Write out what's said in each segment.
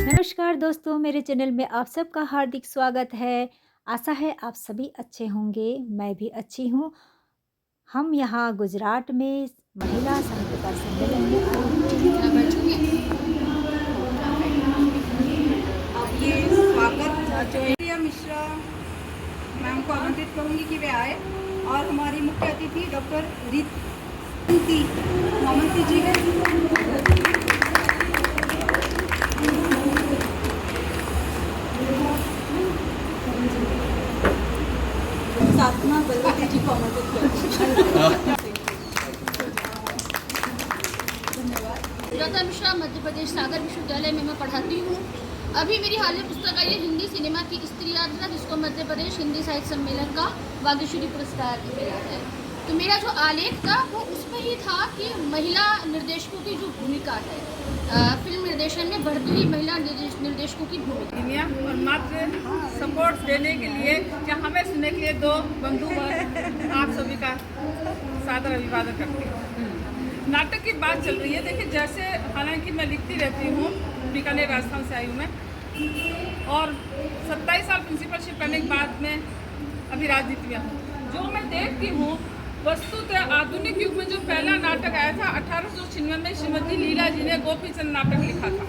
नमस्कार दोस्तों, मेरे चैनल में आप सबका हार्दिक स्वागत है। आशा है आप सभी अच्छे होंगे, मैं भी अच्छी हूँ। हम यहाँ गुजरात में महिला साहित्यकार सम्मेलन में आए हुए हैं। अब ये स्वागत जो है मिश्रा मैम को आमंत्रित करूंगी कि वे आए और हमारी मुख्य अतिथि डॉक्टर रीति मोहम्मद जी है। साधना बलवती जी को आमंत्रित करूंगी। सुजाता मिश्रा मध्य प्रदेश सागर विश्वविद्यालय में मैं पढ़ाती हूँ। अभी मेरी हालिया पुस्तक आई है हिंदी सिनेमा की स्त्री यात्रा, जिसको मध्य प्रदेश हिंदी साहित्य सम्मेलन का वागीश्वरी पुरस्कार मिला है। तो मेरा जो आलेख था वो उसमें ही था कि महिला निर्देशकों की जो भूमिका है फिल्म निर्देशन में, बढ़ती हुई महिला निर्देशकों की भूमिका और मात्र सपोर्ट देने के लिए या हमें सुनने के लिए दो बंधु आप सभी का सादर अभिवादन करती हूँ। नाटक की बात चल रही है। देखिए, जैसे हालांकि मैं लिखती रहती हूँ, बीकानेर राजस्थान से आई हूँ मैं, और 27 साल प्रिंसिपलशिप करने के बाद में अभी राजनीति में हूँ। जो मैं देखती हूँ वस्तुतः आधुनिक युग में जो पहला नाटक आया था 1896 में श्रीमती लीला जी ने गोपीचंद नाटक लिखा था।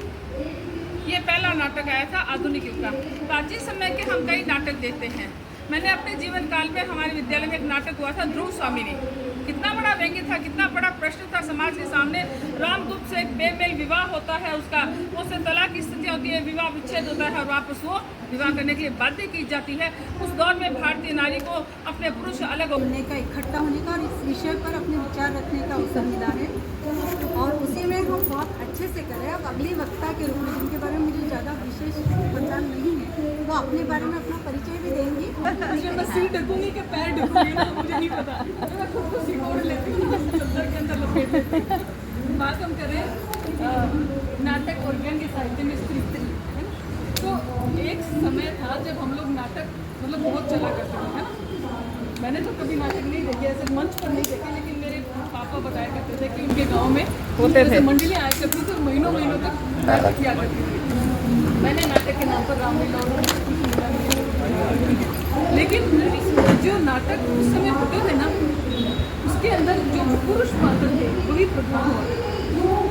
ये पहला नाटक आया था आधुनिक युग का। प्राचीन समय के हम कई नाटक देखते हैं। मैंने अपने जीवन काल में हमारे विद्यालय में एक नाटक हुआ था ध्रुव स्वामिनी। कितना बड़ा व्यंग्य था, कितना बड़ा प्रश्न था समाज के सामने। रामगुप्त से एक बेमेल विवाह होता है, उसका उससे तलाक की स्थिति होती है, विवाह विच्छेद होता है और वापस वो विवाह करने के लिए बाध्य की जाती है। उस दौर में भारतीय नारी को अपने पुरुष से अलग होने का, इकट्ठा होने का और इस विषय पर अपने विचार रखने का अवसर मिला है और उसी में हम बहुत अच्छे से करें। अब अगली वक्ता के रूप में, जिनके बारे में मुझे ज़्यादा विशेष पहचान नहीं है, वो अपने बारे में अपना परिचय भी देंगी। मैं सिर ढकूंगी कि पैर ढकूंगी ना, मुझे नहीं पता। मैं खुद को सिकोड़ लेती हूँ, चद्दर के अंदर लपेट लेती हूँ। बात हम करें नाटक और व्यंग्य साहित्य में स्त्री, है ना? तो एक समय था जब हम लोग नाटक मतलब बहुत चला करते थे, है ना? मैंने तो कभी नाटक नहीं देखे, ऐसे मंच पर नहीं देखे, लेकिन मेरे पापा बताया करते थे कि उनके गांव में होते थे, मंडली आया करती थी और महीनों महीनों तक नाटक किया करती थी। मैंने नाटक के नाम पर रामलीला और लेकिन जो नाटक उस समय होते थे ना, उसके अंदर जो पुरुष पात्र थे वही प्रधान हुआ।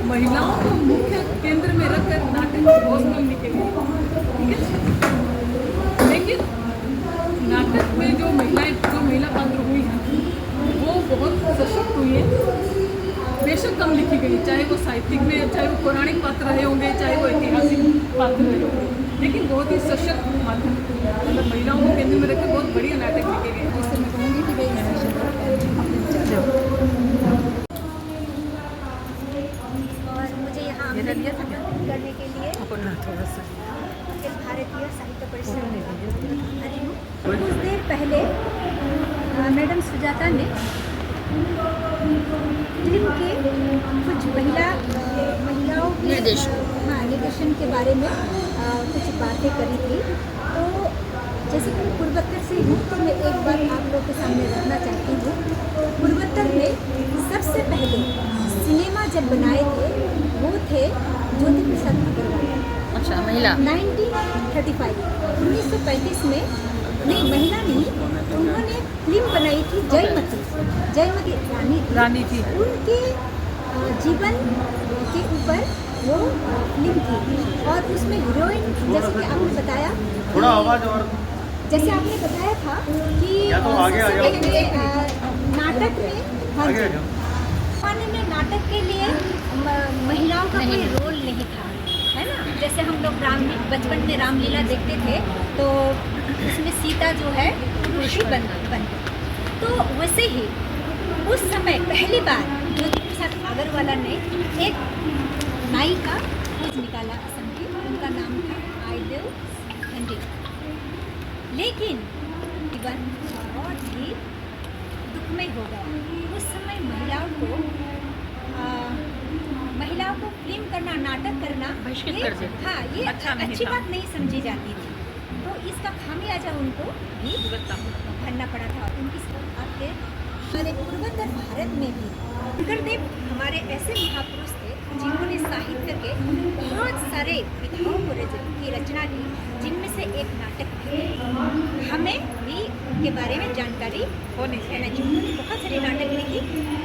महिलाओं को मुख्य केंद्र में रखकर नाटक बहुत कम लिखे गए, ठीक है। लेकिन नाटक में जो महिला पात्र हुई हैं वो बहुत सशक्त हुई है। बेशक कम लिखी गई, चाहे वो साहित्यिक में, चाहे वो पौराणिक पात्र रहे होंगे, चाहे वो ऐतिहासिक पात्र रहे होंगे, लेकिन बहुत ही सशक्त माध्यम, मतलब महिलाओं को केंद्र में रखकर बहुत बढ़िया नाटक लिखे गए। जिससे मैं कहूँगी कि वे इस विषय पर और मुझे यहाँ आमंत्रित करने के लिए अखिल भारतीय साहित्य परिषद में आई हूँ। कुछ देर पहले मैडम सुजाता ने फिल्म के कुछ महिलाओं के निर्देशन के बारे में कुछ बातें करी थी। तो जैसे कि मैं पूर्वोत्तर से हूँ, तो मैं एक बार आप लोगों के सामने रखना चाहती हूँ। पूर्वोत्तर में सबसे पहले सिनेमा जब बनाए थे वो थे ज्योति प्रसाद अग्रवाल। अच्छा, महिला 1935 1935 में नहीं, महिला नहीं, उन्होंने फिल्म बनाई थी जयमती रानी थी। उनके जीवन के ऊपर वो फिल्म थी और उसमें हीरोइन, जैसे कि आपने बताया, थोड़ा आवाज और, जैसे आपने बताया था कि नाटक में नाटक के लिए महिलाओं का कोई रोल नहीं था, है ना। जैसे हम लोग बचपन में रामलीला देखते थे तो उसमें सीता जो है ऋषि बन तो वैसे ही उस समय पहली बार ज्योति प्रसाद अग्रवाल ने एक नाई का खोज निकाला असम की। उनका नाम था आईदेव खंडे। लेकिन जीवन बहुत ही दुखमय हो गया। उस समय महिलाओं को फिल्म करना, नाटक करना, ये अच्छी बात नहीं समझी जाती थी। तो इसका खामियाजा उनको भी भरना पड़ा था। उनकी आपके हमारे पूर्वोत्तर भारत में भी शंकरदेव हमारे ऐसे महापुरुष थे जिन्होंने योजना ली, जिनमें से एक नाटक भी है। हमें भी उनके बारे में जानकारी होनी रहना चाहिए। उन्होंने बहुत सारे नाटक लिखी,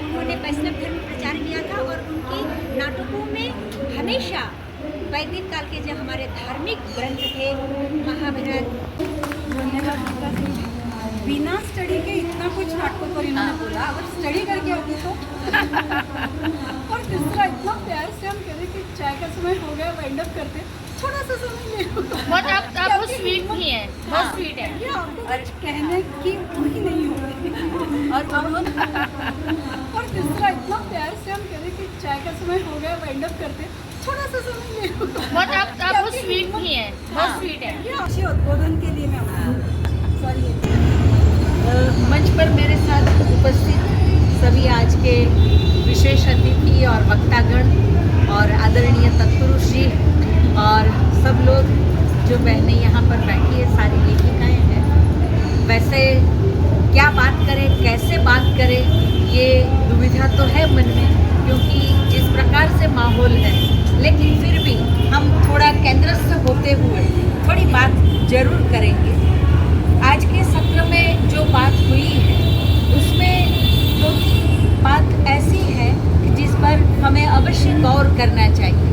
उन्होंने वैष्णव धर्म प्रचार किया था और उनकी नाटकों में हमेशा वैदिक काल के जो हमारे धार्मिक ग्रंथ थे, महाभारत, धन्यवाद गीता जी। बिना स्टडी के इतना कुछ नाटकों पर इन्होंने बोला, अगर स्टडी करके होती तो और दूसरा इतना प्यार से हम कह रहे कि चाय का समय हो गया, वाइंड अप करते, थोड़ा सा समय ले लो। बहुत आप बहुत स्वीट भी हैं, बहुत स्वीट है। ये आपको कुछ कहने की वो ही नहीं होगी। और दूसरा इतना प्यार से हम कह रहे कि चाय का समय हो गया, वाइंड अप करते, थोड़ा सा समय ले लो। बहुत आप बहुत स्वीट भी हैं, बहुत स्वीट है। ये अच्छे उद्बोधन के लिए मैं सॉरी। मंच पर मेरे साथ उपस्थित सभी आज के विशेष अतिथि और वक्तागण और आदरणीय तत्पुरुष जी और सब लोग जो बहनें यहाँ पर बैठी है, सारी लेखिकाएँ हैं। वैसे क्या बात करें, कैसे बात करें, ये दुविधा तो है मन में, क्योंकि जिस प्रकार से माहौल है, लेकिन फिर भी हम थोड़ा केंद्रस्थ होते हुए थोड़ी बात जरूर करेंगे। आज के सत्र में जो बात हुई है उसमें दो तीन बात ऐसी है कि जिस पर हमें अवश्य गौर करना चाहिए।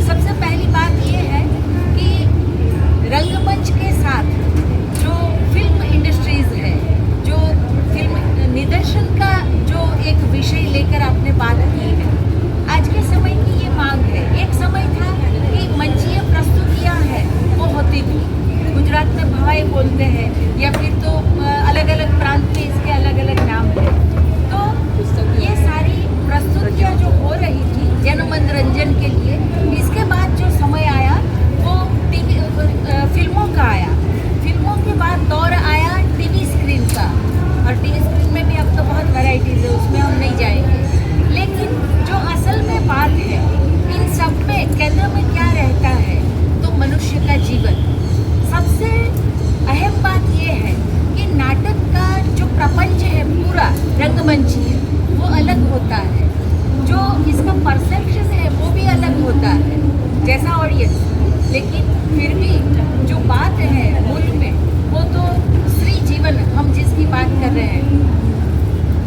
सबसे पहली बात ये है कि रंगमंच के साथ जो फिल्म इंडस्ट्रीज़ है, जो फिल्म निर्देशन का जो एक विषय लेकर आपने बात की है, आज के समय की ये मांग है। एक समय था कि मंचीय प्रस्तुतियाँ हैं वो होती थी, गुजरात में भवाई बोलते हैं या फिर तो अलग अलग प्रांत में इसके अलग अलग नाम हैं। तो ये सारी प्रस्तुतियाँ जो हो रही थी जन मनोरंजन के लिए, इसके बाद जो समय आया वो टीवी फिल्मों का आया। फिल्मों के बाद दौर आया टीवी स्क्रीन का, और टीवी स्क्रीन में भी अब तो बहुत वैराइटीज़ है, उसमें हम नहीं जाएंगे। लेकिन जो असल में बात है, इन सब में केंद्र में क्या रहता है, तो मनुष्य का जीवन। सबसे अहम बात यह है कि नाटक का जो प्रपंच है पूरा रंगमंचीय, वो अलग होता है। जो इसका परसेप्शन है वो भी अलग होता है, जैसा ऑडियंस। लेकिन फिर भी जो बात है मूल में, वो तो स्त्री जीवन हम जिसकी बात कर रहे हैं,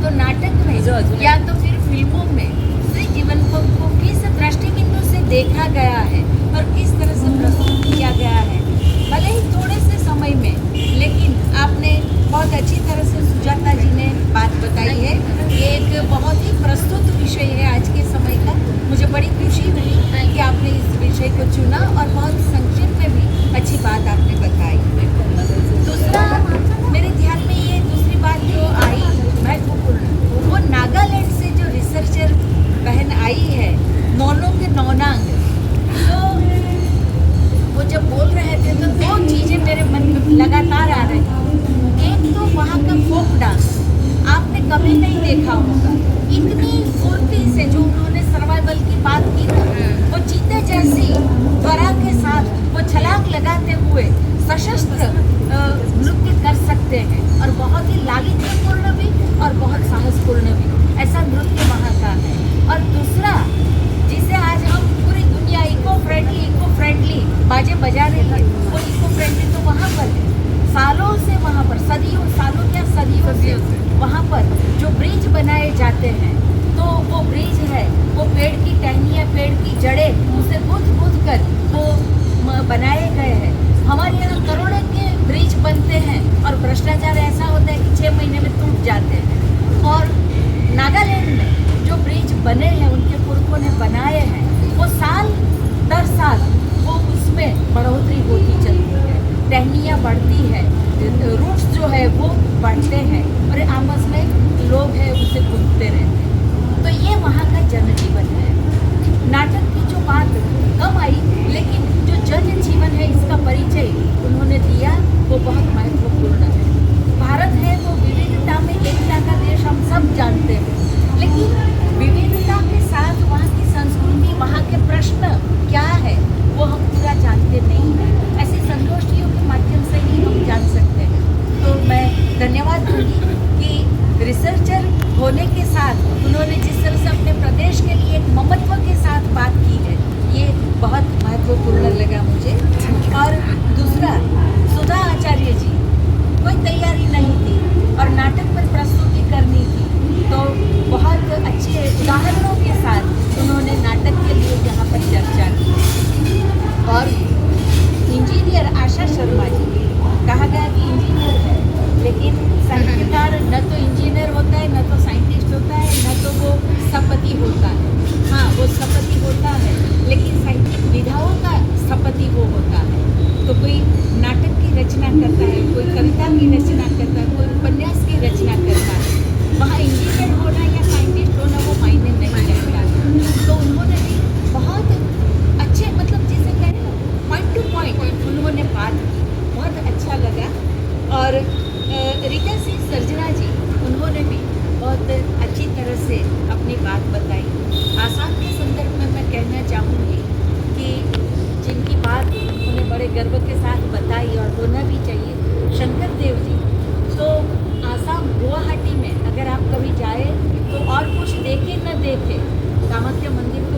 तो नाटक में या तो फिर फिल्मों में स्त्री जीवन को किस दृष्टिबिंदु से देखा गया है और किस तरह से प्रस्तुत किया गया है, भले ही थोड़े से समय में, लेकिन आपने बहुत अच्छी तरह से सुजाता जी ने बात बताई है। ये एक बहुत ही प्रस्तुत विषय है आज के समय का। मुझे बड़ी खुशी हुई कि आपने इस विषय को चुना और बहुत संक्षिप्त में भी अच्छी बात आपने बताई। दूसरा मेरे ध्यान में ये दूसरी बात जो आई महत्वपूर्ण, वो नागालैंड से जो रिसर्चर बहन आई है, नौनों के नौनांग, तो वो जब बोल रहे थे तो दो चीज़ें मेरे मन में लगातार आ रही थी। एक तो वहाँ का फोक डांस आपने कभी नहीं देखा होगा, इतनी फुर्ती से जो उन्होंने सर्वाइवल की बात की ना, वो चीते जैसी त्वरा के साथ वो छलांग लगाते हुए सशस्त्र नृत्य कर सकते हैं, और बहुत ही लालित्यपूर्ण भी और बहुत साहसपूर्ण भी, ऐसा नृत्य वहाँ का है। और दूसरा, जिसे आज हम पूरी दुनिया इको फ्रेंडली बाजे बजा रही है, वो इको फ्रेंडली तो वहाँ पर है। सालों से वहाँ पर, सदियों से वहाँ पर जो ब्रिज बनाए जाते हैं, तो वो ब्रिज है, वो पेड़ की टहनियाँ, पेड़ की जड़ें, उसे गूंथ कर वो बनाए गए हैं। हमारे यहाँ करोड़ों के ब्रिज बनते हैं और भ्रष्टाचार ऐसा होता है कि 6 महीने में टूट जाते हैं। और नागालैंड में जो ब्रिज बने हैं, उनके पुरखों ने बनाए हैं, वो साल दर साल वो उसमें बढ़ोतरी होती चलती है, टहनियाँ बढ़ती है, रूट्स जो है वो बढ़ते हैं, और आपस में लोग हैं उसे घूमते रहते हैं। तो ये वहाँ का जनजीवन है। नाटक की जो बात कम आई, लेकिन जो जनजीवन है इसका परिचय उन्होंने दिया, वो बहुत महत्वपूर्ण है। भारत है वो विविधता में एकता का देश, हम सब जानते हैं, लेकिन विविधता के साथ वहाँ की संस्कृति, वहाँ के प्रश्न क्या है, वो हम पूरा जानते नहीं हैं। ऐसी संगोष्ठियों के माध्यम से ही हम जान सकते हैं। तो मैं धन्यवाद दूंगी कि रिसर्चर होने के साथ उन्होंने जिस तरह से अपने प्रदेश के लिए एक ममत्व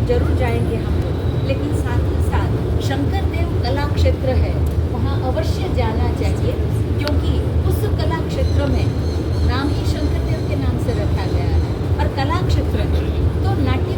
जरूर जाएंगे हम लोग, लेकिन साथ ही साथ शंकरदेव कला क्षेत्र है, वहाँ अवश्य जाना चाहिए, क्योंकि उस कला क्षेत्र में नाम ही शंकरदेव के नाम से रखा गया है। और कला क्षेत्र में तो नाट्य